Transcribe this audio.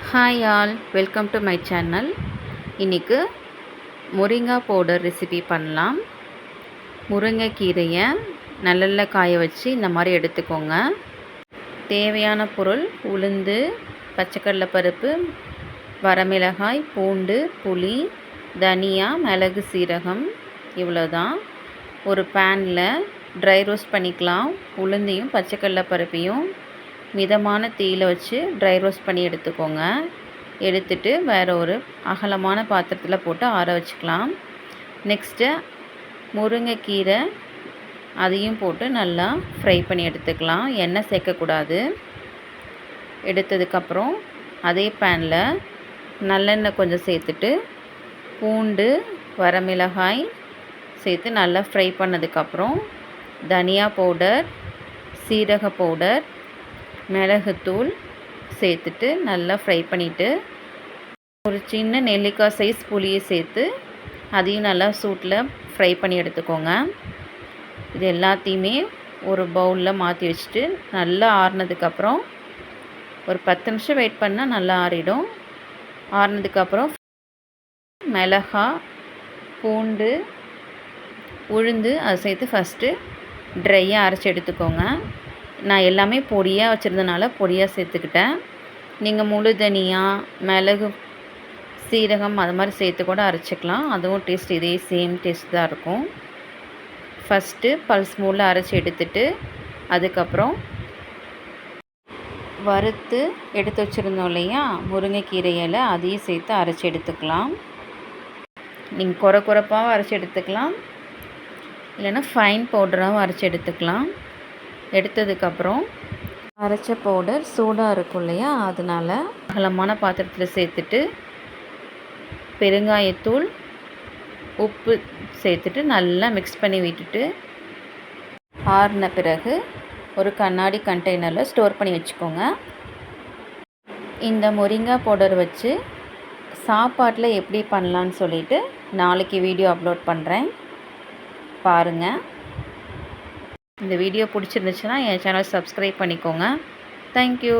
Hi all, welcome to my channel. இன்றைக்கு முருங்கை powder recipe பண்ணலாம். முருங்கைக்கீரையை நல்லெண்ணெய் காய வச்சு இந்த மாதிரி எடுத்துக்கோங்க. தேவையான பொருள் உளுந்து, பச்சைக்கடலை பருப்பு, வரமிளகாய், பூண்டு, புளி, தனியா, மிளகு, சீரகம், இவ்வளோதான். ஒரு பேனில் ட்ரை ரோஸ்ட் பண்ணிக்கலாம். உளுந்தையும் பச்சைக்கடலை பருப்பையும் மிதமான தீயில் வச்சு ட்ரை ரோஸ்ட் பண்ணி எடுத்துக்கோங்க. எடுத்துட்டு வேறு ஒரு அகலமான பாத்திரத்தில் போட்டு ஆற வச்சுக்கலாம். நெக்ஸ்ட்டு முருங்கைக்கீரை அதையும் போட்டு நல்லா ஃப்ரை பண்ணி எடுத்துக்கலாம். எண்ணெய் சேர்க்கக்கூடாது. எடுத்ததுக்கப்புறம் அதே பேனில் நல்லெண்ணெய் கொஞ்சம் சேர்த்துட்டு பூண்டு, வரமிளகாய் சேர்த்து நல்லா ஃப்ரை பண்ணதுக்கப்புறம் தனியா பவுடர், சீரக பவுடர், மிளகுத்தூள் சேர்த்துட்டு நல்லா ஃப்ரை பண்ணிவிட்டு ஒரு சின்ன நெல்லிக்காய் சைஸ் புளியை சேர்த்து அதையும் நல்லா சூட்டில் ஃப்ரை பண்ணி எடுத்துக்கோங்க. இது எல்லாத்தையுமே ஒரு பவுலில் மாற்றி வச்சுட்டு நல்லா ஆறுனதுக்கப்புறம் ஒரு 10 நிமிஷம் வெயிட் பண்ணால் நல்லா ஆறிடும். ஆறுனதுக்கப்புறம் மிளகாய், பூண்டு, உளுந்து அதை சேர்த்து ஃபஸ்ட்டு ட்ரையாக அரைச்சி எடுத்துக்கோங்க. நான் எல்லாமே பொடியாக வச்சுருந்தனால பொடியாக சேர்த்துக்கிட்டேன். நீங்கள் முழு தனியா, மிளகு, சீரகம் அது மாதிரி சேர்த்து கூட அரைச்சிக்கலாம். அதுவும் டேஸ்ட் இதே சேம் டேஸ்ட் தான் இருக்கும். ஃபஸ்ட்டு பல்ஸ் மூடில் அரைச்சி எடுத்துட்டு அதுக்கப்புறம் வறுத்து எடுத்து வச்சுருந்தோம் இல்லையா முருங்கைக்கீரையில், அதையும் சேர்த்து அரைச்சி எடுத்துக்கலாம். நீங்கள் குறைப்பாகவும் அரைச்சி எடுத்துக்கலாம், இல்லைன்னா ஃபைன் பவுடராகவும் அரைச்சி எடுத்துக்கலாம். எடுத்ததுக்கப்புறம் அரைச்ச பவுடர் சூடாக இருக்கும் இல்லையா, அதனால் அகலமான பாத்திரத்தில் சேர்த்துட்டு பெருங்காயத்தூள், உப்பு சேர்த்துட்டு நல்லா மிக்ஸ் பண்ணி விட்டுட்டு ஆறின பிறகு ஒரு கண்ணாடி கண்டெய்னரில் ஸ்டோர் பண்ணி வச்சுக்கோங்க. இந்த முருங்கை பவுடர் வச்சு சாப்பாட்டில் எப்படி பண்ணலான்னு சொல்லிவிட்டு நாளைக்கு வீடியோ அப்லோட் பண்ணுறேன், பாருங்கள். இந்த வீடியோ பிடிச்சிருந்துச்சுன்னா என் சேனல் சப்ஸ்கிரைப் பண்ணிக்கோங்க. தேங்க்யூ.